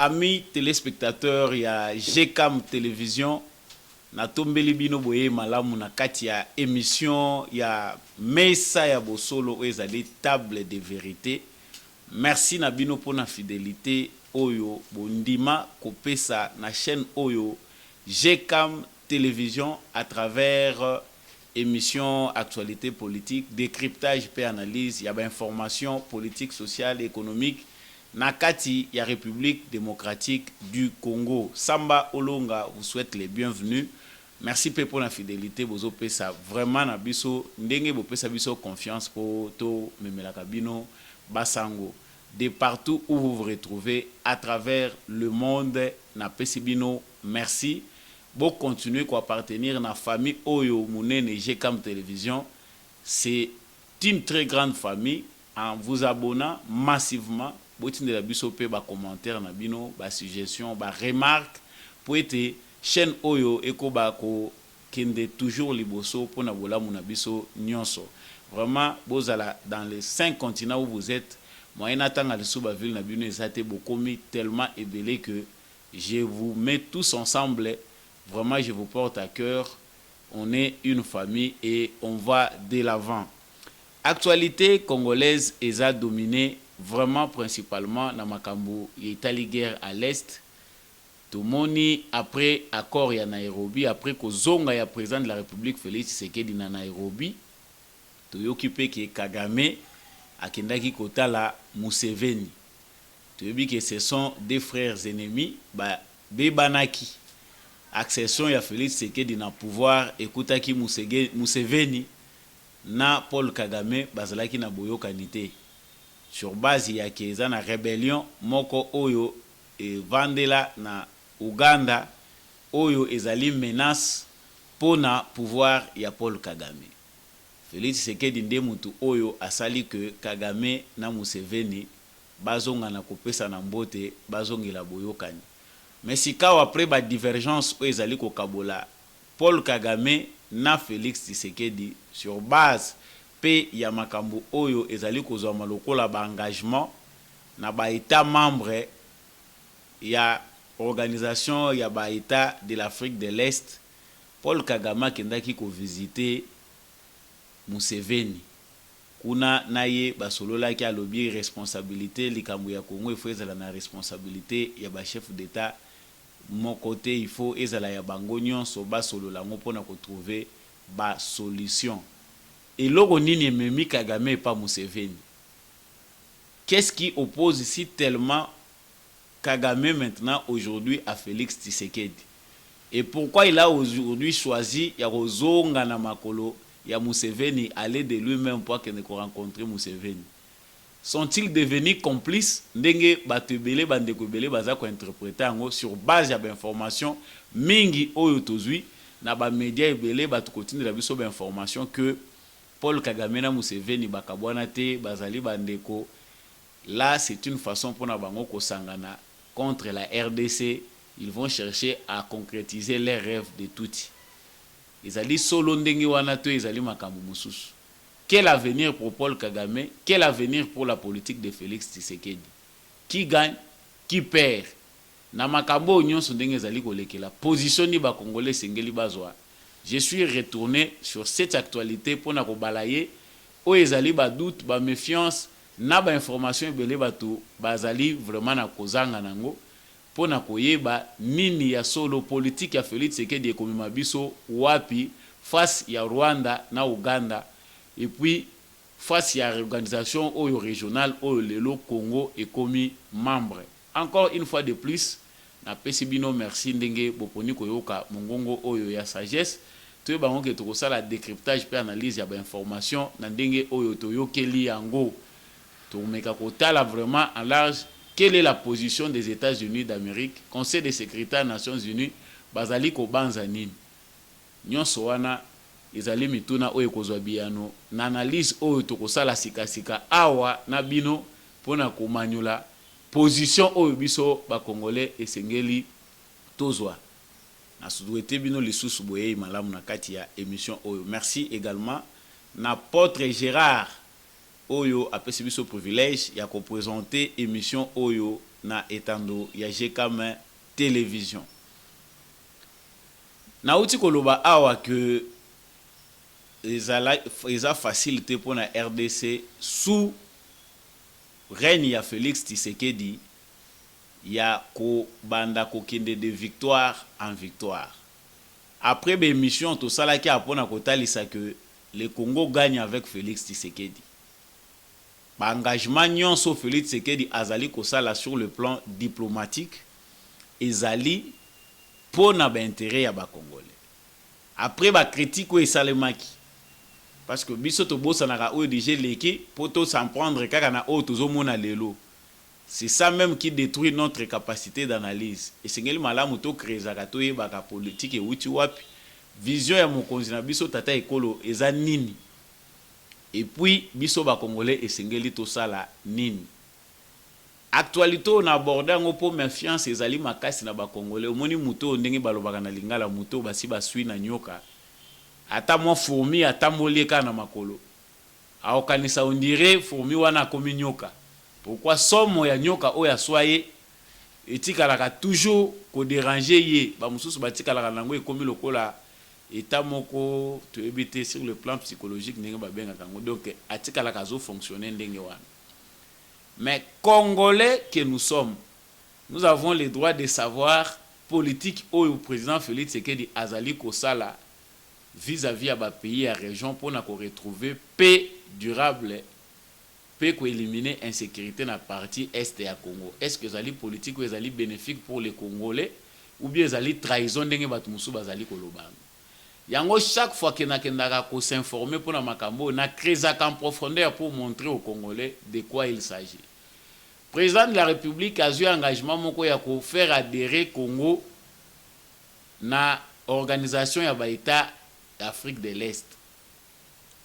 amis téléspectateurs ya GCAM Télévision, na tombeli bino boye malamu na kati ya émission ya Mesa ya Bosolo ezali table de vérité. Merci na bino pour na fidélité oyo bondima kopesa na chaîne oyo GCAM Télévision à travers émission actualité politique, décryptage et analyse, il y a information politique, sociale, économique. Nakati, il y a République démocratique du Congo. Samba Olonga vous souhaite les bienvenus. Merci pour la fidélité. Vous avez vraiment na biso ndenge vous pesa biso confiance pour to memela kabino basango. De partout où vous vous retrouvez à travers le monde na pesibino. Merci. Bon continuer à appartenir à la famille Oyo Mounene GCAM Télévision. C'est une très grande famille. En vous abonnant massivement, vous avez des commentaires, des suggestions, des remarques pour être chaîne Oyo Eko Bako kende toujours liboso pour nabola munabiso nyonso. Vraiment, vous allez dans les 5 continents où vous êtes. Moi, n'attends à la ville nabino ezate bokomi tellement ébélé que je vous mets tous ensemble. Vraiment, je vous porte à cœur. On est une famille et on va de l'avant. Actualité congolaise est à dominer vraiment principalement dans Makambu. Il y a une guerre à l'est. Tout le monde, après accord à Nairobi, après que Zonga est président de la République Félix Tshisekedi na Nairobi, tout est occupé qui est Kagame, à Kendaki Kotala Museveni. Tout est que ce sont des frères ennemis, Bebanaki. Accession ya Félix Tshisekedi na pouvoir ekutaki Museveni na Paul Kagame bazalaki na boyokanite sur base ya keza na rébellion moko oyo e vandela na Uganda oyo ezali menace pona pouvoir ya Paul Kagame. Félix Tshisekedi nde mutu oyo asali que Kagame na Museveni bazonga na kopesa na mbote bazongela boyokani. Mais si après la divergence où ils allaient au Kabola, Paul Kagame na Félix Tshisekedi sur base pe Yamakambu Oyo ils allaient au Zamaloko la engagement na ba état membre ya organisation ya ba état de l'Afrique de l'Est. Paul Kagame kendaki ko visiter Museveni. Kuna naye basolola ki alobi responsabilité likambu ya Congo il faut ezala na responsabilité ya ba chef d'état. Mon côté, il faut ezala ya bango nyonso basolo lango pona ko trouver ba solution. Et logo nini memi Kagame et pas Museveni. Qu'est-ce qui oppose ici tellement Kagame maintenant aujourd'hui à Félix Tshisekedi? Et pourquoi il a aujourd'hui choisi ya kozonga na makolo ya Museveni aller de lui-même pour qu'il ne rencontre Museveni? Sont-ils devenus complices? Ndenge batebele bandeko bele baza ko interpréter ngo sur base ya information mingi oyo tozui na ba média ebele batu continue la biso ba information que Paul Kagame na Museveni bakabwana te bazali bandeko. Là c'est une façon pour na bango ko sangana contre la RDC. Ils vont chercher à concrétiser leurs rêves de tuti. Ezali solo ndenge wana to ezali makambu mususu. Quel avenir pour Paul Kagame? Quel avenir pour la politique de Félix Tshisekedi? Qui gagne? Qui perd? Na makambo nyonso ndenge ezali kolekela position ni ba Congolais sengeli bazwa. Je suis retourné sur cette actualité pour na ko balayer o ezali ba doute, ba méfiance, na ba information ebele bato bazali vraiment na kozanga nango pour na koyeba nini ya solo politique ya Félix Tshisekedi ekomima biso wapi face ya Rwanda na Uganda. Et puis, face à l'organisation régionale, le Congo est commis membre. Encore une fois de plus, na pesibino merci ndenge boponi koyoka mongongo oyo ya sagesse. Tout bango ke tokosa la décryptage pe analyse ya ba information na ndenge oyo toyokeli yango. To meka kotala vraiment en large quelle est la position des États-Unis d'Amérique, Conseil de sécurité des Nations Unies, bazali ko banza nini. Nyonso wana ezali mituna oyo kozwa biano na analyse oyo tokosala sikasika awa na bino pona komanyula position oyo biso ba Congolais esengeli tozwa na souhaiter bino lisusu boye malamu na kati ya émission oyo. Merci également na Potre Gérard oyo apesi biso privilège ya koprésenter émission oyo na etando ya GCAM télévision. Nauti koloba awa que eza facilité pour la RDC sous règne ya Félix Tshisekedi ya ko banda ko kende de victoire en victoire. Après l'émission tout ça là qui a pour na kotalisa que le Congo gagne avec Félix Tshisekedi. Ba engagement nyonso Félix Tshisekedi azali ko sala sur le plan diplomatique ezali pour na ba intérêt ya ba Congolais. Après ba critique ko esalemaki parce que biso to bossa na o déjà leki pour to s'en prendre kaka na o tozo mona lelo. C'est ça même qui détruit notre capacité d'analyse. Et c'est ngeli malamu to krezaka to yebaka politique e wuti wapi vision ya mokonzi na biso tata ekolo eza nini. Et puis biso ba Congolais esengeli to sala nini. Actualité on aborde ngo po méfiance ezali makasi na ba Congolais. Omoni muto ndenge balobaka na lingala muto basi basui na nyoka. Ata mo fourmi ata moleka na makolo. Aokanisa on dirait fourmi wana komi nyoka. Pourquoi somme ya nyoka oya soye etikalaka toujours ko déranger ye ba mususu batikalaka nango ekomi lokola état moko to ebité sur le plan psychologique ndenge ba benga kango donc atikalaka zo fonctionner ndenge wana. Mais Congolais que nous sommes, nous avons le droit de savoir politique au président Félix Tshisekedi azali ko sala vis-à-vis à ba pays à région pour na ko retrouver paix durable, paix ko éliminer insécurité na partie est ya Congo. Est-ce que zali politique ou zali bénéfique pour les Congolais ou bien zali trahison ndenge batu musu bazali ko lobanga. Yango chaque fois que na kendaka ko s'informer pour na makambo na krezaka en profondeur pour montrer aux Congolais de quoi il s'agit. Président de la République a eu engagement moko ya ko faire adhérer Congo na organisation ya ba état d'Afrique de l'Est.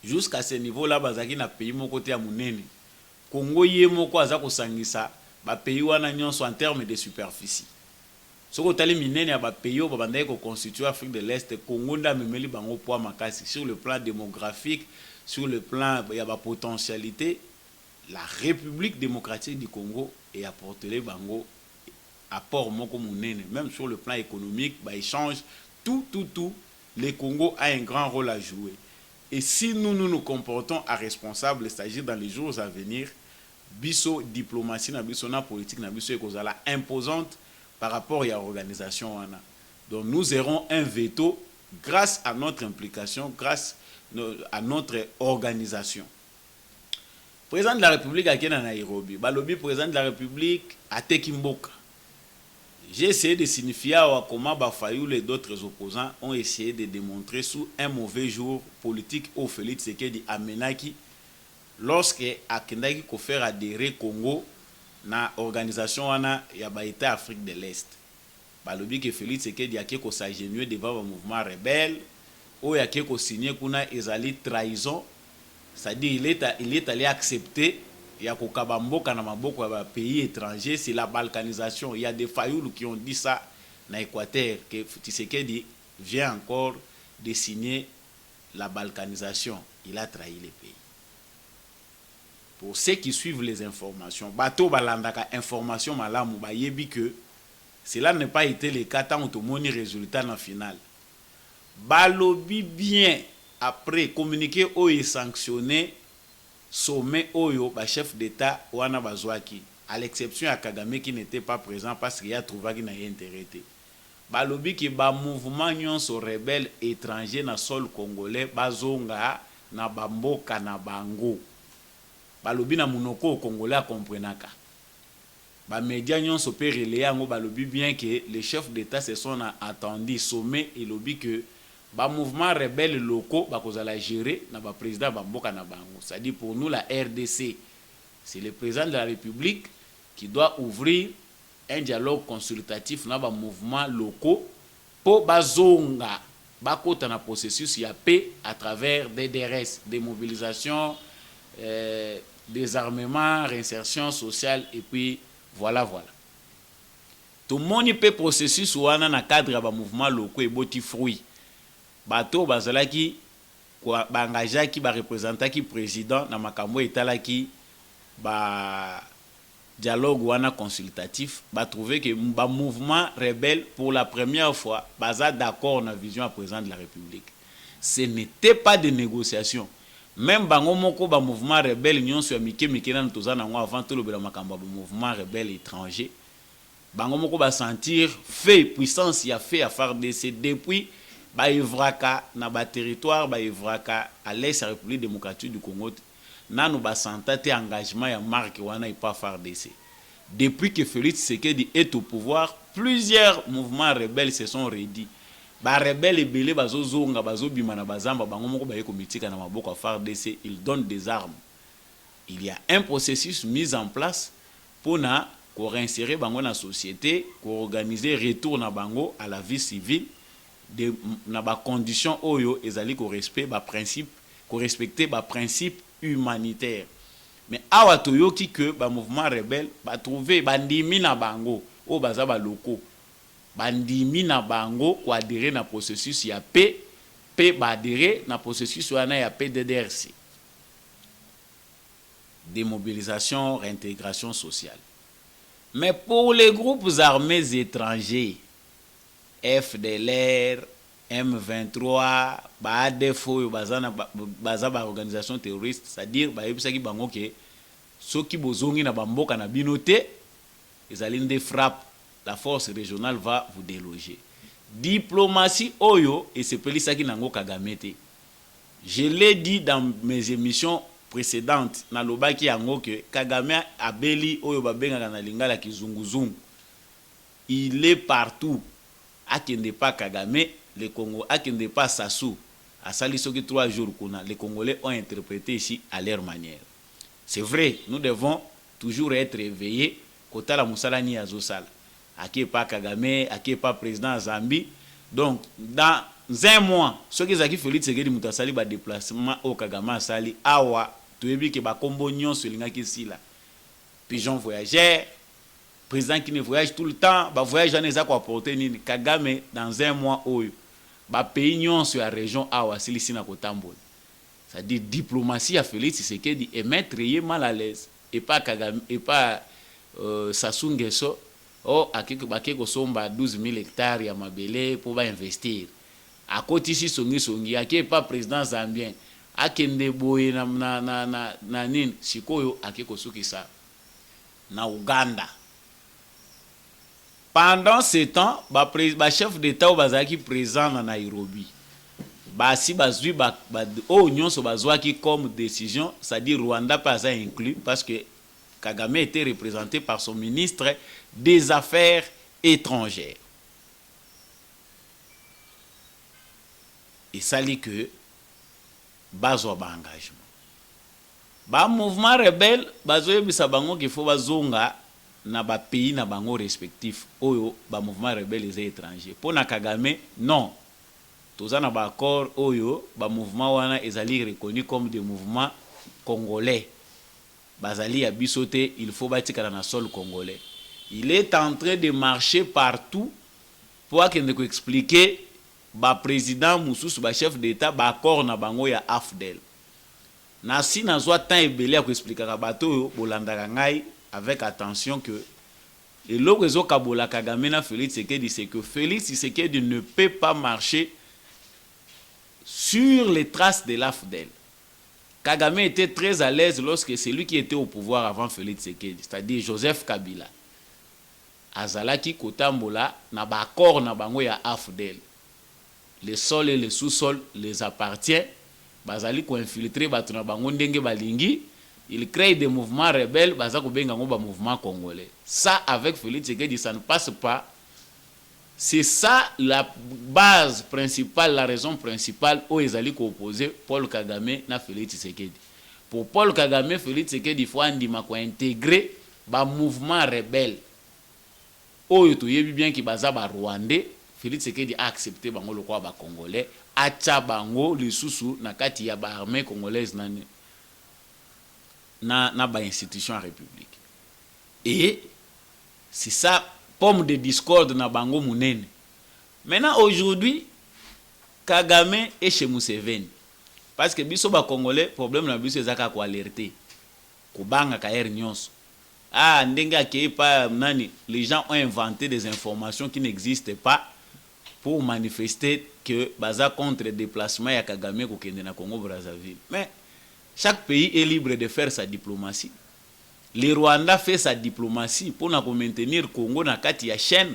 Jusqu'à ce niveau là bazaki na pays moko te ya munene. Congo ye moko aza ko sangisa ba pays wana nyonso en termes de superficie. Soko tali minene ya ba pays ba bandaye ko constituer Afrique de l'Est, Congo nda memeli bango poa makasi sur le plan démographique, sur le plan ya ba potentialité, la République démocratique du Congo et apporter bango apport moko munene, même sur le plan économique, ba échange tout le Congo a un grand rôle à jouer. Et si nous comportons à responsable, c'est-à-dire dans les jours à venir, biso diplomatie na biso na politique na biso ekozala imposante par rapport à l'organisation. Donc nous aurons un veto grâce à notre implication, grâce à notre organisation. Président de la République à Nairobi, balobi président de la République à Tekimboka. J'ai essayé de signifier à comment Bafayou et d'autres opposants ont essayé de démontrer sous un mauvais jour politique au Félix Tshisekedi Amenaki lorsque Akendaki ko faire adhérer Congo na organisation wana ya ba état Afrique de l'Est. Balobi que Félix Tshisekedi a ko s'agenouiller devant le mouvement rebelle ou ya ko signer kuna ezali trahison, c'est-à-dire il est allé accepter ya kokabamboka na maboko ya pays étrangers, c'est la balkanisation. Il y a des faillots qui ont dit ça dans l'Équateur, que Tshisekedi vient encore de signer la balkanisation. Il a trahi les pays. Pour ceux qui suivent les informations, bateau balandaka information malamu ba yebi que cela n'a pas été le cas tant au moni résultat en finale. Balobi bien après communiquer ou sanctionné sommet oyo ba chef d'état wana bazwaki à l'exception ya Kagame qui n'était pas présent parce qu'il a trouvé qu'il n'a intérêt. Balobi ki ba mouvement nyonso rebelle étranger na sol congolais bazonga na bamboka na bango. Balobi na munoko congolais a comprenaka. Ba média nyonso pe relayer yango balobi bien que les chefs d'état se sont attendus sommet et lobi que ba mouvement rebelle locaux ba kozala gérer na ba président ba mboka na bango. C'est-à-dire pour nous la RDC, c'est le président de la République qui doit ouvrir un dialogue consultatif na ba mouvements locaux pour bazonga bakota na processus ya paix à travers des DRS, des mobilisations, des armements, réinsertion sociale et puis voilà. Tout le monde peut processus wana na cadre ya ba mouvements locaux et boti fruit. Bato bazalaki ba engagé qui ba représentant qui président na makambo etala qui ba dialogue wana consultatif ba trouvé que ba mouvement rebelle pour la première fois baza d'accord na vision à président de la République. Ce n'était pas de négociation. Même bango moko ba mouvement rebelle nyonso ya mike na tozana ngo avant tout le makambo ba mouvement rebelle étranger. Bango moko ba sentir fait puissance ya fait à FARDC depuis ba Ivraka na ba territoire ba Ivraka à l'est de la République démocratique du Congo nanu ba sentate engagement ya marque wana et pas FARDC. Depuis que Félix Tshisekedi est au pouvoir, plusieurs mouvements rebelles se sont rédits. Ba rebelle ebele bazo zonga bazo bima na bazamba bango moko ba yeko mitika na maboko FARDC, ils donnent des armes. Il y a un processus mis en place pour réinsérer bango na société, pour organiser retour na bango à la vie civile de na ba condition oyo ezali ko respect ba principe ko respecter ba principe humanitaire. Mais awa toyoki que ba mouvement rebelle ba trouver bandimi na bango o baza ba loko bandimi na bango ko adhérer na processus ya paix ba adhérer na processus wana ya PDDRC, démobilisation réintégration sociale. Mais pour les groupes armés étrangers FDLR, M23, ADFO, baza ba organisation terroriste, c'est-à-dire ba yebisaki bango ke soki bozongi na bamboka na binote, ezali nde frappe, la force régionale va vous déloger. Diplomatie oyo et c'est pelisaki nango Kagame te. Je l'ai dit dans mes émissions précédentes na lobaki yango ke Kagame abeli oyo babengaka na lingala kizunguzungu. Il est partout. Akende pas Kagame, les Congolais, akende pas Sassou, à Salisoki 3 jours, les Congolais ont interprété ici à leur manière. C'est vrai, nous devons toujours être éveillés. Kota la Moussalani Azosal, Ake pas Kagame, Ake pas président Zambie. Donc, dans un mois, ceux qui ont fait Tshisekedi Mutasali ba déplacement au Kagame Sali, awa, tu veux dire que ba combo nyon sur l'ingaki sila. Pigeon voyageur. Président qui ne voyage tout le temps, bah voyage en ezako apporter ni Kagame dans un mois oyo. Bah pays nyon sur la région awa silisi na kotambo. C'est-à-dire diplomatie à Félix Tshisekedi et mettre mal à l'aise et pas Kagame et pas Sassou Nguesso oh akeko somba 12 000 hectares ya mabele pour ba investir. À côté ici songi ake pas président zambien akende boye na nini sikoyo akeko sukisa na Uganda. Pendant ce temps, le chef d'État est présent à Nairobi. Si comme décision, c'est-à-dire Rwanda pas inclus parce que Kagame était représenté par son ministre des Affaires étrangères. Et ça dit que bazo ba engagement. Ba mouvement rebelle bazo yebisa bango qu'il faut bazonga na ba pays na bango respectif oyo ba mouvement rebelle les étrangers pour na Kagame non toza na ba accord oyo ba mouvement wana ezali reconnu comme des mouvements congolais bazali ya bisote il faut batika na sol congolais. Il est en train de marcher partout pour que expliquer ba président mususu ba chef d'état ba accord na bango ya AFDEL na si na zwa temps ebele ya ko expliquer ka bato oyo bolandaka ngai avec attention que et le réseau Kabola Kagame na Félix Tshisekedi c'est que Félix Tshisekedi ne peut pas marcher sur les traces de l'AFDEL. Kagame était très à l'aise lorsque c'est lui qui était au pouvoir avant Félix Tshisekedi, c'est-à-dire Joseph Kabila. Azalaki kotambola na ba accord na bango ya AFDEL. Les sols et les sous-sols les appartiennent. Bazali ko infiltrer batu na bango ndenge balingi. Il crée des mouvements rebelles, baza ko benga ngo ba mouvement congolais. Ça avec Félix Tshisekedi ça ne passe pas. C'est ça la base principale, la raison principale où ils allaient opposer Paul Kagame na Félix Tshisekedi. Pour Paul Kagame, Félix Tshisekedi faut andima ko intégrer ba mouvement rebelle. Oyo to yebi bien ki baza ba Rwandais, Félix Tshisekedi a accepté bango le quoi ba congolais, acha bango lisusu na kati ya ba armée congolaise na ba institution en république. Et c'est ça pomme de discorde na bango munene. Maintenant aujourd'hui Kagame est chez Museveni parce que biso ba congolais problème na biso ezaka ko alerter ko banga ka nyonso. Ah ndenge akei pa nani, les gens ont inventé des informations qui n'existent pas pour manifester que baza contre le déplacement ya Kagame ko kende na Congo Brazzaville. Mais chaque pays est libre de faire sa diplomatie. Le Rwanda fait sa diplomatie pour maintenir Congo na kati ya chaîne.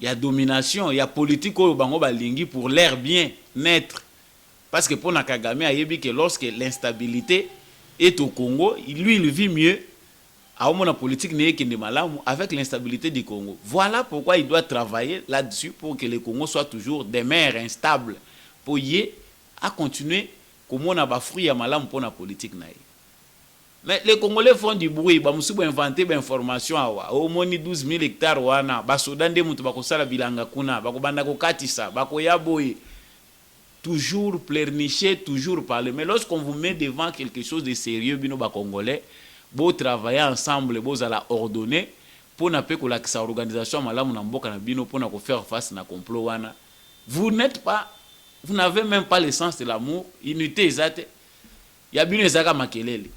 Il y a domination, il y a politique au bango balingi pour l'air bien naître. Parce que pour Kagame ayebi que lorsque l'instabilité est au Congo, lui il vit mieux à politique avec l'instabilité du Congo. Voilà pourquoi il doit travailler là-dessus pour que le Congo soit toujours des mers instables pour y à continuer comme on a ba fruit à malam pour la politique naïe. Mais les Congolais font du bruit, ba musubu inventer des informations awa. Au moins 12 000 hectares wana, ba sodande mutu ba kosala bilanga kuna, ba kobanda ko katisa, ba koyaboye. Toujours pleurnicher, toujours parler. Mais lorsqu'on vous met devant quelque chose de sérieux, bino ba Congolais, beau travailler ensemble, beau la ordonner pour na pe ko la organisation malamu na mboka na bino pour na ko faire face na complot wana. Vous n'êtes pas, vous n'avez même pas le sens de l'amour, unité ezate. Ya bino ezaka makelele.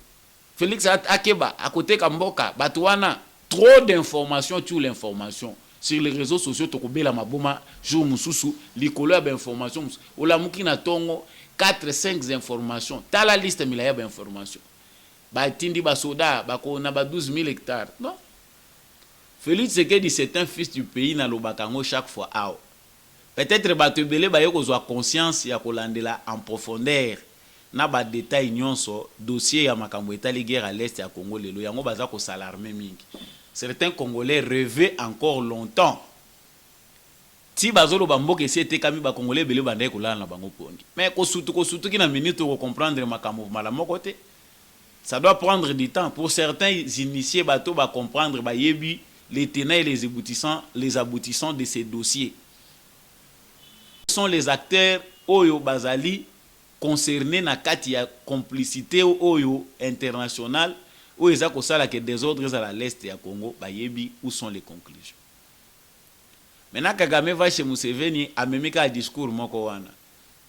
Félix Akeba, à côté Kamboka, Batouana, trop d'informations sur l'information. Sur les réseaux sociaux, Tokobela Maboma, Jour Moussousou, l'icolo a d'informations. Olamuki na Tongo, 4-5 informations. T'as la liste, mais il y a d'informations. Batindi Basoda, Bako, on a 12 000 hectares. Non. Félix Sekedi, c'est un fils du pays, na Lobakango chaque fois. Peut-être Batubele, Bayoko soit conscience, Yakolandela en profondeur. Na ba détail nyonso dossier ya makambo etali guerre à l'est ya Congo lelo yango baza ko salarme mingi. Certains Congolais rêvaient encore longtemps. Si bazolo bamboke c'était kami ba Congolais bele bande ko la na bango pongi. Mais ko sutu ki na minute ko comprendre makambo malamo côté. Ça doit prendre du temps pour certains initiés bato ba comprendre ba yebi les tenants et les aboutissants de ces dossiers. Ce sont les acteurs oyo bazali concerné na kati ya complicité oyo internationale où ils a kosala que des ordres à l'est ya Congo bayebi où sont les conclusions. Maintenant Kagame va chez Museveni amemika discours moko wana.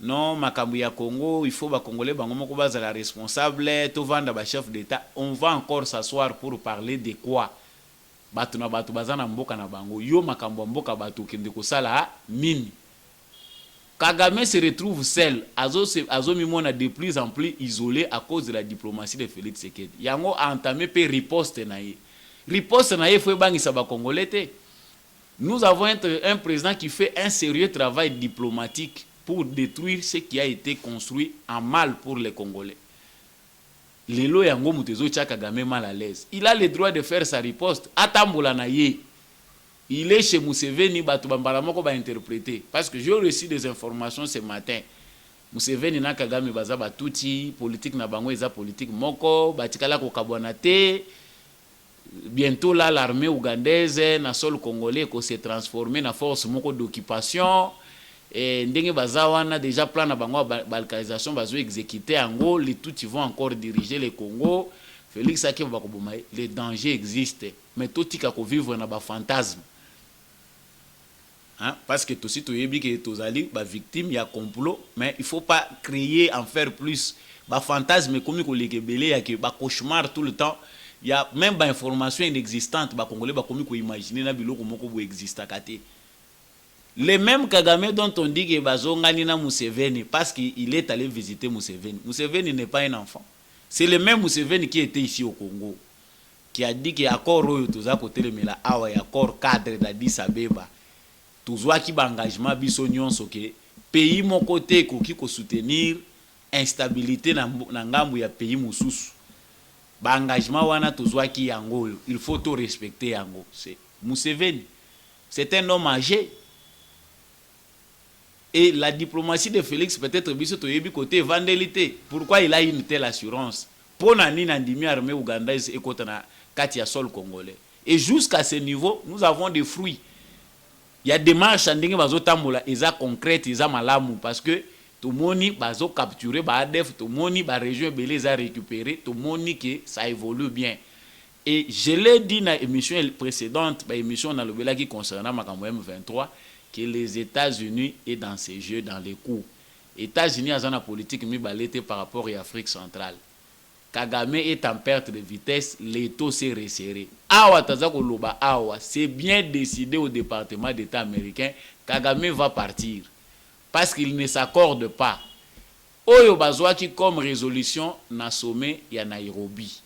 Non makambo ya Congo il faut ba Congolais bango moko bazala responsable to vanda ba chef d'état. On va encore s'asseoir pour parler de quoi? Batu na batu bazana mboka na bango yo makambo mboka batu kende kosala nini? Kagame se retrouve seul, Azomimona de plus en plus isolé à cause de la diplomatie de Félix Tshisekedi. Yango a entamé pe riposte naïe. Riposte naïe faut bangisa ba Congolais. Nous avons un président qui fait un sérieux travail diplomatique pour détruire ce qui a été construit en mal pour les Congolais. Lelo yango mutezo tcha Kagame mal à l'aise. Il a le droit de faire sa riposte. Atambola naïe. Il est chez Museveni, Batubambaramoko va interpréter. Parce que j'ai reçu des informations ce matin. Museveni na Kagame baza batuti, politique na bango eza politique moko, batikala ko kabwanate. Bientôt là l'armée ougandaise na sol congolais ko se transformer na force moko d'occupation. Et ndenge baza wana déjà plan na bango balkanisation bazo exécuter ango, les tout ils vont encore diriger le Congo. Félix Akeba bakoboma, les dangers existent, mais tout tika ko vivre na ba fantasme. Hein? Parce que tout si tu es que tous allés victime il y a complot mais il faut pas créer en faire plus ba fantasme comme ko lekebele ya que ba cauchemar tout le temps il y a même ba information inexistante ba congolais ba comme ko imaginer na biloko moko bo exista kate les mêmes Kagame dont on dit que bazongani na Museveni parce qu'il est allé visiter Museveni. Museveni n'est pas un enfant. C'est le même Museveni qui était ici au Congo qui a dit que accord oyo toza côté le mela awa ya accord cadre d'Addis Abeba toujours qui ba engagement biso nyonso ke pays mon côté koki ko soutenir instabilité na ngambu ya pays mususu ba engagement wana toujours qui yango il faut tout respecter yango c'est Museveni c'est un homme âgé et la diplomatie de Félix peut-être biso to yebi côté vandalité pourquoi il a une telle assurance pour nani na ndimi armée ougandaise et kota na kati ya sol congolais et jusqu'à ce niveau nous avons des fruits. Il y a des marches ndenge bazo tambola eza concrète eza malamu parce que tout moni bazo capturer ba ADF tout moni ba région belé za récupérer tout moni que ça évolue bien et je l'ai dit dans émission précédente ba émission dans le bela qui concernant makambo M23 que les États-Unis est dans ces jeux dans les coups États-Unis a une politique mibalete par rapport à l'Afrique centrale. Kagame est en perte de vitesse, les taux s'est resserré. Awa Tazako Loba Awa, c'est bien décidé au département d'État américain, Kagame va partir. Parce qu'il ne s'accorde pas. Oyo bazwaki comme résolution na sommet ya Nairobi.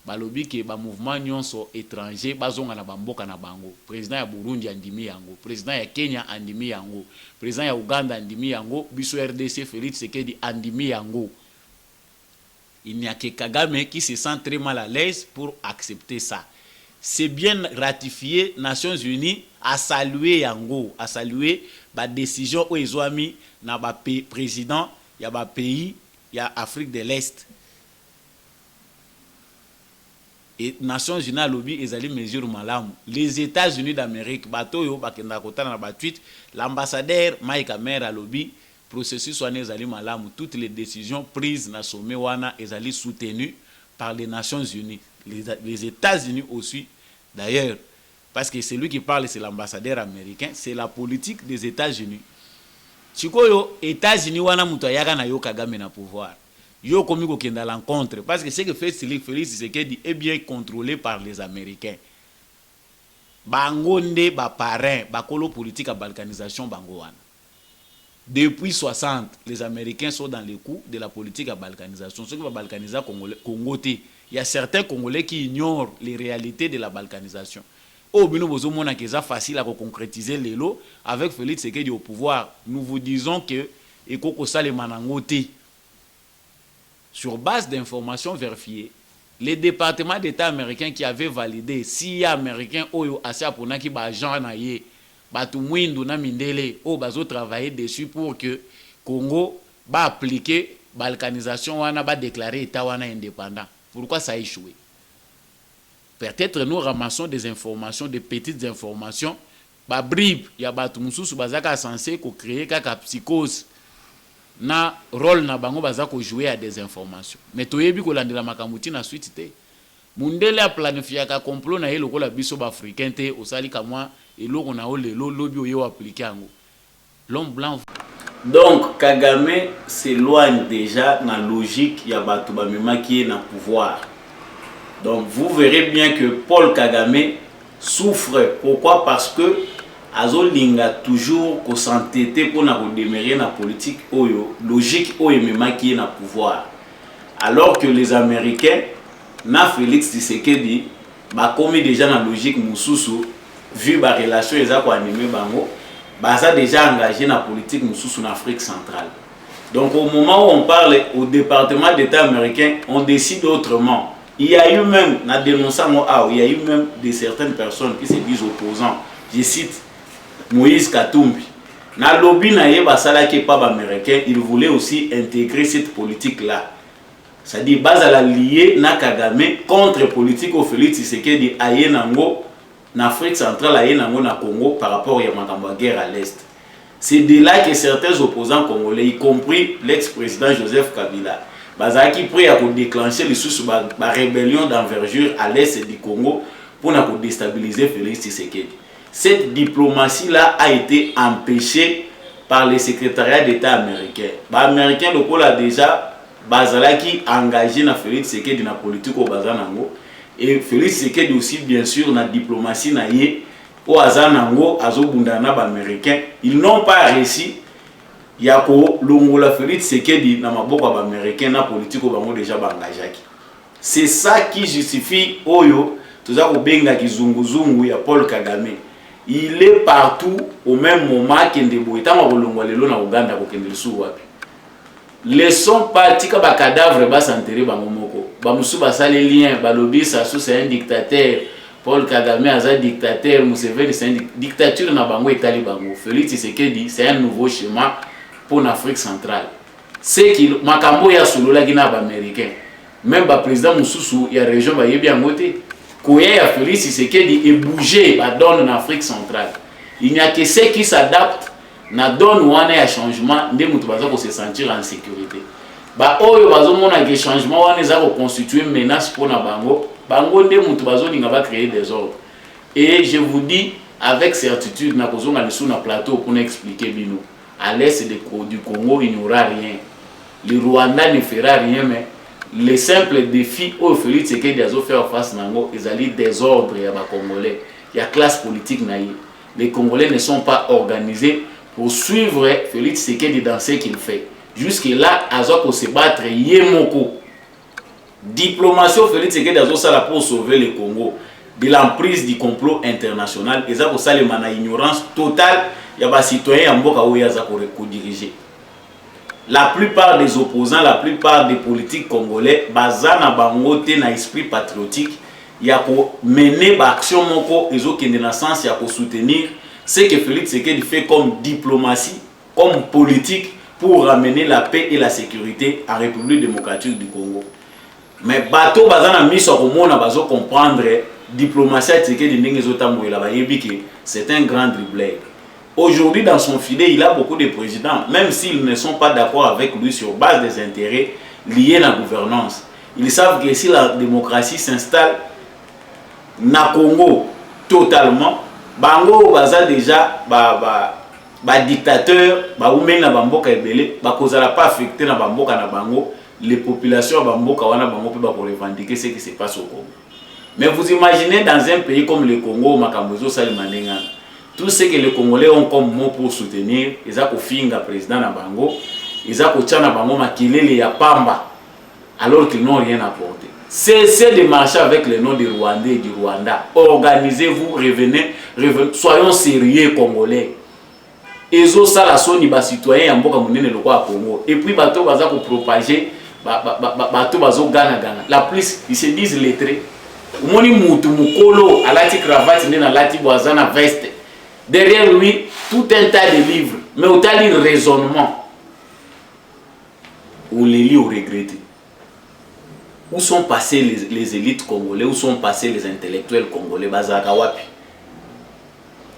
Balobi ke ba mouvement nyonso étranger bazonga na bamboka na bango. Président ya Burundi andimi yango, président ya Kenya andimi yango, président ya Uganda andimi yango, biso RDC Félix Tshisekedi andimi yango. Il n'y a que Kagame qui se sent très mal à l'aise pour accepter ça. C'est bien ratifié, Nations Unies a salué yango, a salué la décision où ils ont mis na ba président, il y a ba pays, il y a Afrique de l'Est. Et Nations Unies a lobby et les mesures malamu. Les États-Unis d'Amérique, batoyo bakenda kota na ba tweet, l'ambassadeur Mike Hammer a lobby processus wana ezali malamu, toutes les décisions prises na sommet wana ezali soutenues par les Nations Unies, les États-Unis aussi d'ailleurs, parce que celui qui parle c'est l'ambassadeur américain, c'est la politique des États-Unis. Chikoyo États-Unis wana muto yaka na yo Kagame na pouvoir. Yo komi ko kenda l'encontre parce que ce que fait Félix Tshisekedi est bien contrôlé par les Américains. Bangonde ba parrain, ba kolo politique à balkanisation bango wana. Depuis 60, les Américains sont dans les coups de la politique à balkanisation. Ceux qui vont balkaniser Congo, il y a certains Congolais qui ignorent les réalités de la balkanisation. Au bino bozo mona que c'est facile à concrétiser les lots avec Félix Tshisekedi au pouvoir. Nous vous disons que ekoko sale manangote. Sur base d'informations vérifiées, les départements d'État américains qui avaient validé si américain oyo asa pona ki ba agent na ye batu mwindu na mindele o bazo travailler dessus pour que Congo va appliquer balkanisation wana ba déclarer état wana indépendant. Pourquoi ça a échoué? Peut-être nous ramassons des informations, des petites informations, ba bribe ya batu mususu bazaka censé ko créer kaka psychose na rôle na bango bazako jouer à des informations. Mais toyebi ko landela makamuti na suite te. Mundele a planifié ka complot na yelo ko la biso ba africain te osali ka moi et l'eau on a le lobby oyo appliqué ango. L'homme blanc. Donc Kagame s'éloigne déjà dans la logique ya batu ba mema qui est na pouvoir. Donc vous verrez bien que Paul Kagame souffre. Pourquoi? Parce que azolinga toujours ko s'entêter pour na redémarrer na politique oyo logique oyo mema qui est na pouvoir. Alors que les Américains na Félix Tshisekedi ba commis déjà na logique mususu vu la relation ils ont animé bango baza déjà engagé dans la politique mususu en Afrique centrale. Donc au moment où on parle au département d'État américain, on décide autrement. Il y a eu même na dénonçant il y a eu même de certaines personnes qui se disent opposants. Je cite Moïse Katumbi. Na lobby na ye basala qui pas américain, il voulait aussi intégrer cette politique là. C'est-à-dire basala lié na Kagame contre politique au Félix Tshisekedi ayenango en Afrique centrale et na Congo par rapport à la guerre à l'Est. C'est de là que certains opposants congolais, y compris l'ex-président Joseph Kabila, qui prêt à déclencher la rébellion d'envergure à l'Est du Congo pour déstabiliser Félix Tshisekedi. Cette diplomatie-là a été empêchée par le secrétariat d'État américain. Les Américains a déjà qui engagé dans Félix Tshisekedi dans la politique au Bazanango. Et Félix Tshisekedi aussi bien sûr dans la diplomatie naïe au Azanango azobundana ba américain, ils n'ont pas réussi yako longola Félix Tshisekedi na maboko ba américain na politique au bango déjà bangajaki. C'est ça qui justifie oyo toza ko benga kizunguzungu ya Paul Kagame. Il est partout au même moment kende boita ma kolongwa lelo na Uganda ko kende su wapi. Laissons partir que ba cadavre ba s'enterrer bango moko. Ba musu ba sale lien ba lobby ça c'est un dictateur. Paul Kagame a un dictateur, Museveni c'est une dictature na bango etali bango. Félix Tshisekedi c'est un nouveau schéma pour l'Afrique centrale. C'est qu'il makambo ya solola gina ba américain. Même ba président mususu ya région ba yebi angote. Koya ya Félix Tshisekedi est bougé ba donne en Afrique centrale. Il n'y a que ceux qui s'adaptent na donne wana ya changement nde mutu baza ko se sentir en sécurité. Ba oyo bazomona que changement wana za ko constituer menace pour na bango. Bango nde mutu bazolinga va créer des ordres. Et je vous dis avec certitude na kozonga lisu na plateau pour expliquer bino. à l'est du Congo, il n'y aura rien. Le Rwanda ne fera rien, mais les simples défis où Félix Tshisekedi a fait face nango, ils allaient désordre à les Congolais. Il y a classe politique naïve. Les Congolais ne sont pas organisés pour suivre Félix Tshisekedi dans ce qu'il fait. Jusque-là, Azoko se battre Yemoko. Diplomatie Félix Tshisekedi a ça pour sauver le Congo de l'emprise du complot international. Et ça, c'est une ignorance totale. Il y a des citoyens qui diriger. La plupart des opposants, la plupart des politiques congolais, bazana bangote na esprit patriotique, il y a mener l'action moko et qui dans le sens il y a pour soutenir ce que Félix Tshisekedi fait comme diplomatie, comme politique pour ramener la paix et la sécurité en République démocratique du Congo. Mais bateau bazana mis au monde na bazo comprendre diplomatie Tshisekedi ndenge zotambo la bayebi que c'est un grand dribbleur. Aujourd'hui, dans son filet, il a beaucoup de présidents, même s'ils ne sont pas d'accord avec lui sur base des intérêts liés à la gouvernance. Ils savent que si la démocratie s'installe na Congo totalement, bango baza déjà dictateur, ou même na bamboka ebele, bakozala pas affecté na bamboka na bango, les populations bamboka wana bango peut pour revendiquer ce qui se passe au Congo. Mais vous imaginez dans un pays comme le Congo, makambozo salimanenga, tout ce que les Congolais ont comme mot pour soutenir, ils ont finga président na bango, ils ont tchana bango makilele ya pamba, alors qu'ils n'ont rien apporté. Cessez de marcher avec le nom du Rwandais et du Rwanda. Organisez-vous, revenez, soyons sérieux Congolais. Ezo sala soni ba citoyen ya mboka munene lokwa à Congo. Et puis bato baza ko propager bato bazo gana. La plus ils se disent lettrés. Moni mutu mukolo alati cravate ndena lati boazana veste. Derrière lui, tout un tas de livres. Mais au tas de raisonnement, on les lit ou regrette. Où sont passés les élites congolais? Où sont passés les intellectuels congolais? Bazakawapi.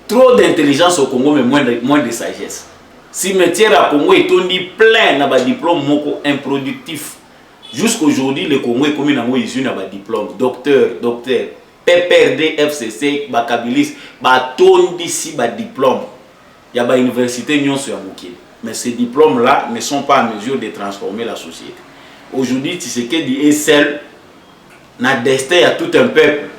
Trop d'intelligence au Congo, mais moins de sagesse. Cimetière à Congo est plein de diplômes improductifs. Jusqu'aujourd'hui, le Congo est comme une diplôme. Docteur. PPRD, FCC, Bakabilis, Batondisi, diplôme. Il y a des universités sur Mouké. Mais ces diplômes-là ne sont pas en mesure de transformer la société. Aujourd'hui, Tshisekedi est seul, na destin à tout un peuple.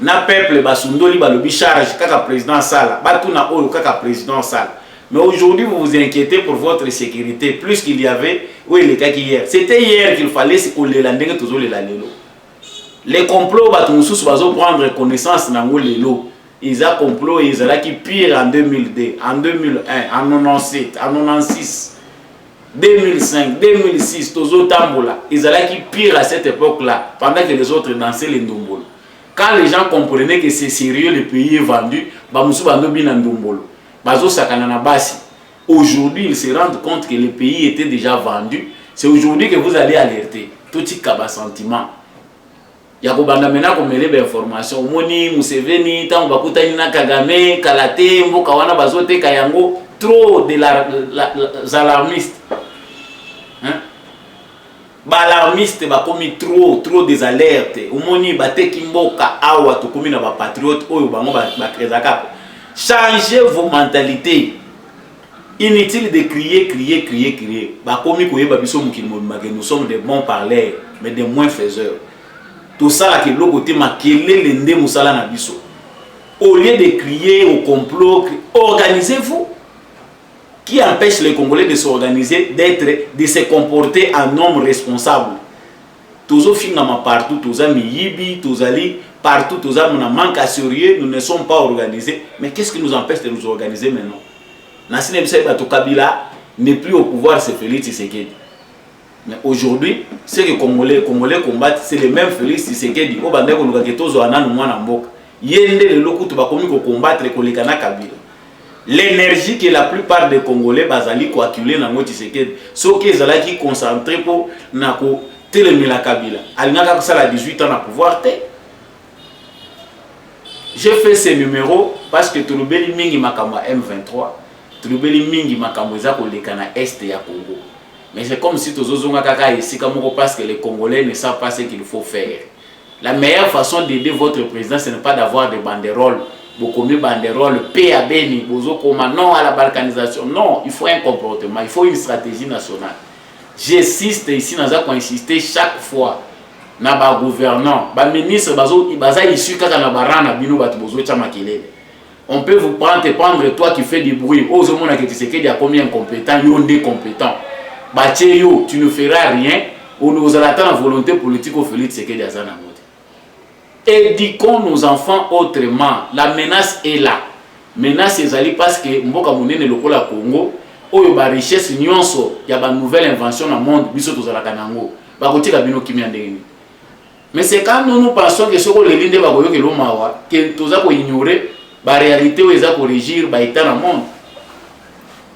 Na peuple, basundoli balobi charge, kaka président Sala, batuna oyo kaka président Sala. Mais aujourd'hui, vous vous inquiétez pour votre sécurité, plus qu'il y avait, où il était hier. C'était hier qu'il fallait se les landing toujours les landelo. Les complots, ils vont prendre connaissance dans les lots. Ils ont complot et ils ont qui pire en 2002, en 2001, en 97, en 96, 2005, 2006, tous autres tambola. Ils ont qui pire à cette époque-là, pendant que les autres dansaient les ndombolo. Quand les gens comprenaient que c'est sérieux, le pays est vendu, aujourd'hui, ils se rendent compte que le pays était déjà vendu. C'est aujourd'hui que vous allez alerter. Tout ce sentiment. Il y a des informations. Moni, Museveni, Tambakutani na Kagame, Kalate, Mbokawana Bazote, Kayango, trop de alarmistes. Balarmistes, bakomi trop des alertes. Moni, Bateki Mboka, Awa, Tokomi na patriote, Oyo, Bango, Bakrezaka. Changez vos mentalités. Inutile de crier. Bakomi Koye Babiso Mukilmomage, nous sommes des bons parleurs, mais des moins faiseurs. Tout ça là que l'autre côté makele lende musala na biso. Au lieu de crier au complot, organisez-vous. Qui empêche les Congolais de s'organiser, de se comporter en homme responsable? Toujours finalement partout, tous amis yibi, tous ali partout, tous amis on manque à sérieux, nous ne sommes pas organisés. Mais qu'est-ce qui nous empêche de nous organiser maintenant? Nassine Bissay Bato Kabila n'est plus au pouvoir, c'est Félix Tshisekedi. Mais aujourd'hui, ce que les Congolais combattent, c'est les mêmes Félix Tshisekedi. Au bandé qu'on nous a tous en an moins en boc. Yende le locaux tu vas combattre les Kana Kabila. L'énergie que la plupart des Congolais basali coaculé dans notre Tshisekedi, ce qu'ils allaient qui concentré pour nako télémi la Kabila. Alingaka ça à 18 ans à pouvoir te. J'ai fait ces numéros parce que Touloubeli mingi makamba M23, Touloubeli mingi makambo za ko lekana est ya Congo. Mais c'est comme si tous les gens ici parce que les Congolais ne savent pas ce qu'il faut faire. La meilleure façon d'aider votre président, ce n'est pas d'avoir des banderoles bokomi banderole paix à Beni, bozo koma non à la balkanisation. Non, il faut un comportement, il faut une stratégie nationale. J'insiste ici, nous avons insisté chaque fois. Na ba gouvernant, ba ministre baza issu kaka na barana bino batu bozo chama kelele. On peut vous prendre toi qui fais du bruit. Aux hommes qui te qu'il y a combien compétent, yondé compétent. Baché yo, tu ne feras rien. On nous attend la volonté politique au Félix Tshisekedi à Zanamote. Éduquons nos enfants autrement. La menace est là. Menace est allée parce que mboka munene lokola Congo, oyo ba richesse nyonso, ya ba nouvelle invention dans le monde, biso tozalaka nango. Ba kotika bino kimia ndenge. Mais c'est quand nous pensons que ce que les lignes de que tout ça pour ignorer la réalité où ils ont corrigir bah état dans le monde.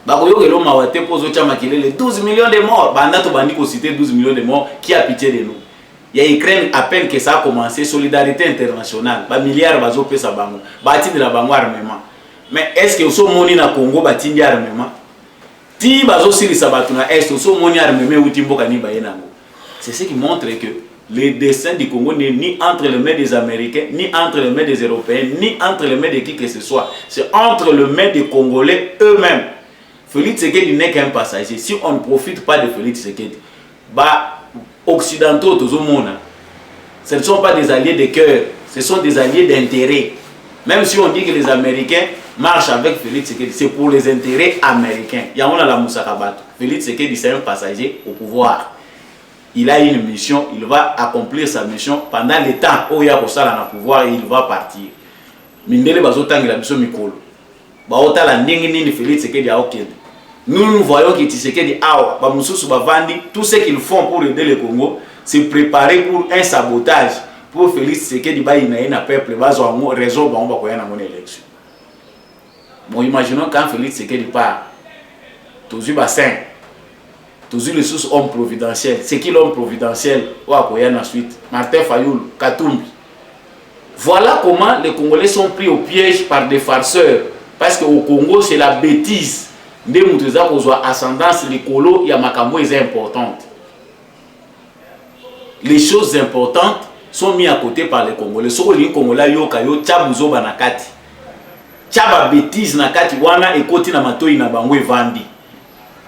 Bah que l'homme a été posé les 12 millions de morts. Bah on a tout bandit qu'on cité 12 millions de morts. Qui a pitié de nous? Il y a Ukraine à peine que ça a commencé. Solidarité internationale. Bah milliards bah zopé ça bango. Bâti de la bango armement. Mais est-ce que au moni na Congo bâti de armement? Ti bah zo sili sabatuna est au moni armement ou timbo kani bah yenango. C'est ce qui montre que le destin du Congo n'est ni entre les mains des Américains, ni entre les mains des Européens, ni entre les mains de qui que ce soit. C'est entre les mains des Congolais eux-mêmes. Félix Tshisekedi n'est qu'un passager. Si on ne profite pas de Félix Tshisekedi, bah, occidentaux, tout le monde, ce ne sont pas des alliés de cœur, ce sont des alliés d'intérêt. Même si on dit que les Américains marchent avec Félix Tshisekedi, c'est pour les intérêts américains. Il y a la Moussakabato. Félix Tshisekedi, c'est un passager au pouvoir. Il a une mission, il va accomplir sa mission pendant le temps où il y a pour ça dans le pouvoir et il va partir. Mindele bazotang la mission mikolo. Baota la ndenge nini Félix Tshisekedi a okende. Nous voyons que Tshisekedi awa, ba mususu bavandi, tout ce qu'ils font pour aider le Congo, c'est préparer pour un sabotage pour Félix Tshisekedi ba ina peuple bazo en raison ba on va koya na mon élection. Bon, imaginons quand Félix Tshisekedi part. Tous ba 5. Toujours les sources hommes providentiels. C'est qui l'homme providentiel? Ensuite, Martin Fayoul, Katumbi. Voilà comment les Congolais sont pris au piège par des farceurs. Parce qu'au Congo, c'est la bêtise. Des moutouza qui ont ascendance, les colos, il y a makambo est importante. Les choses importantes sont mises à côté par les Congolais. Ce que les Congolais ont fait, tchabuzo banakati. Tchaba bêtise nakati wana et koti na matoi na bangwe vandi.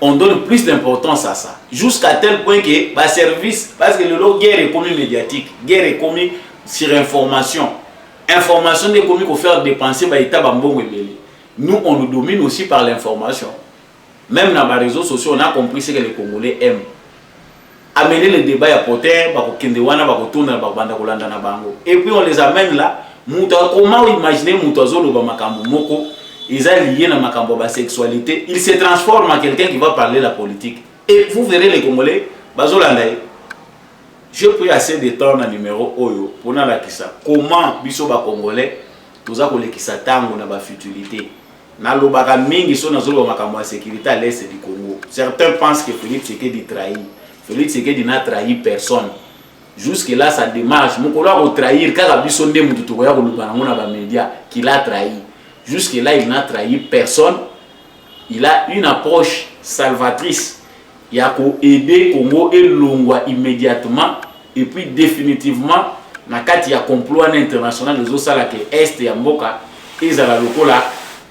On donne plus d'importance à ça. Jusqu'à tel point que bah, service, parce que le guerre est commis médiatique, guerre est commis sur information. Information est commis pour faire dépenser bah, état bambongo ebele. Nous, on nous domine aussi par l'information. Même dans les réseaux sociaux, on a compris ce que les Congolais aiment. Amener le débat à porter, et puis on les amène là. Comment imaginer Moutazolo Bamakambo Moko? Ils sont liés à la sexualité, ils se transforment en quelqu'un qui va parler de la politique. Et vous verrez les Congolais, je pris assez de temps dans le numéro Oyo pour nous dire comment biso ba Congolais, tous les qui s'attendent à la futilité. Dans le mingi sont dans la sécurité à l'est du Congo. Certains pensent que Félix Tshisekedi trahit. Félix Tshisekedi n'a trahi personne. Jusque là, ça démarche. Mokolo a trahir car biso nde mututu ya kolubana mona ba média qu'il a trahi. Jusque là, il n'a trahi personne. Il a une approche salvatrice. Il a aidé Congo et Longwa immédiatement et puis définitivement na kati ya complot international les osala que est ya mboka ezala lokola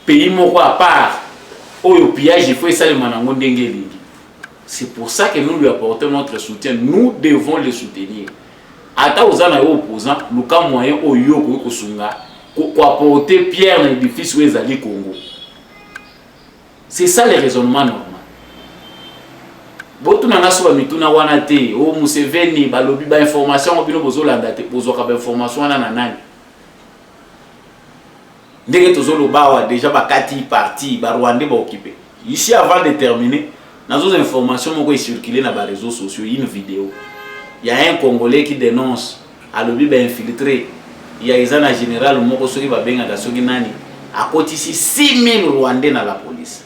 pays moko à part oyo pillage il faut ça le manango ndenge lingi. C'est pour ça que nous lui apportons notre soutien. Nous devons le soutenir. Ata ozana yo opposant luka moyen oyo ko sunga ko apporter pierre dans l'édifice où ezali Congo. C'est ça le raisonnement normal. Botu na naso ba mituna wana te o Museveni balobi ba information obino bozolanda te bozoka ba information wana na nani. Ndenge tozoloba wa déjà bakati parti ba Rwanda ba occupé. Ici avant de terminer, dans les informations moko circulé dans les réseaux sociaux une vidéo. Il y a un Congolais qui dénonce à lobby ba infiltré. Il y a un général moko soki ba benga da soki nani a kotisi 6000 Rwandais dans la police.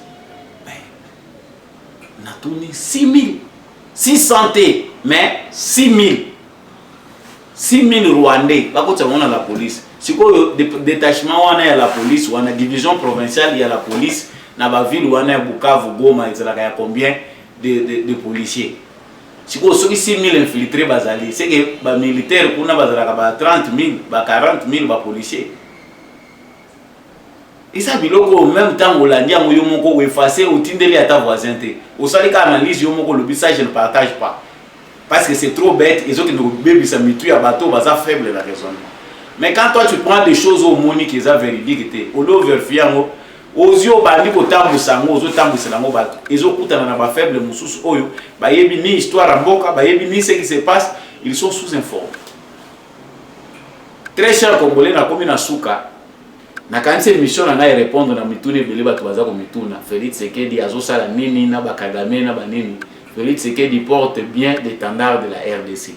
On a tourné 6000. 600, mais 6000. 6000 Rwandais. Par contre, on a la police. Si le détachement, on a la police, on a la division provinciale, il y a la police. Dans la ville, on a Bukavu, Goma, il y a combien de policiers. Si vous avez 6000 infiltrés, c'est que les militaires, on a 30 000, 40 000 policiers. Et ça biloko en même temps Hollandi en yo moko effacer au tindeli à ta voisin té. Au sali ka analyse yo moko le ça je ne partage pas. Parce que c'est trop bête, ils ont que nos bébés ça mitu à bateau basa faible la raisonnement. Mais quand toi tu prends des choses au moni qui sont véridiques té, au lo verfiango, aux yeux bandi ko tambu sango, aux tambu sango bateau. Ils ont coûté na ba faible mususu oyo, ba yebi ni histoire mboka, ba yebi ni ce qui se passe, ils sont sous-informés. Très cher Congolais na komi na suka. Na kanisa mission na ngai répondre na mitune belé bato baza ko mituna. Félix Sekedi azosala nini na ba Kagame na ba nini. Félix Sekedi porte bien l'étendard de la RDC.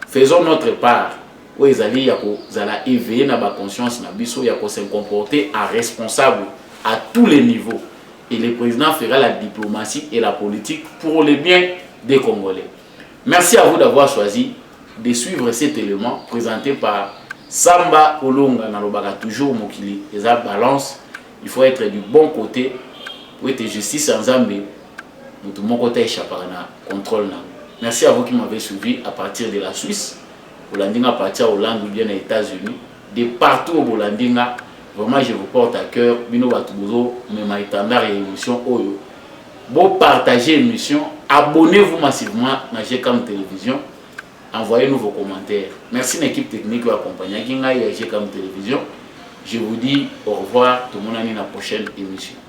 Faisons notre part. O ezali ya ko zala éveiller na ba conscience na biso ya ko se comporter en responsable à tous les niveaux. Et le président fera la diplomatie et la politique pour le bien des Congolais. Merci à vous d'avoir choisi de suivre cet élément présenté par Samba Olonga Nalobaka toujours Mokili. Les balance, il faut être du bon côté pour être justice en Zambie. Tout mon côté échappé na contrôle. Merci à vous qui m'avez suivi à partir de la Suisse, Hollandinga à partir de Hollande ou bien aux États-Unis, de partout au Hollandinga. Vraiment, je vous porte à cœur. Bino Batubozo, mais ma étendard et émission Oyo. Bon, partagez l'émission, abonnez-vous massivement à GCAM Télévision. Envoyez-nous vos commentaires. Merci à l'équipe technique qui accompagne GCAM Télévision. Je vous dis au revoir, tout le monde à la prochaine émission.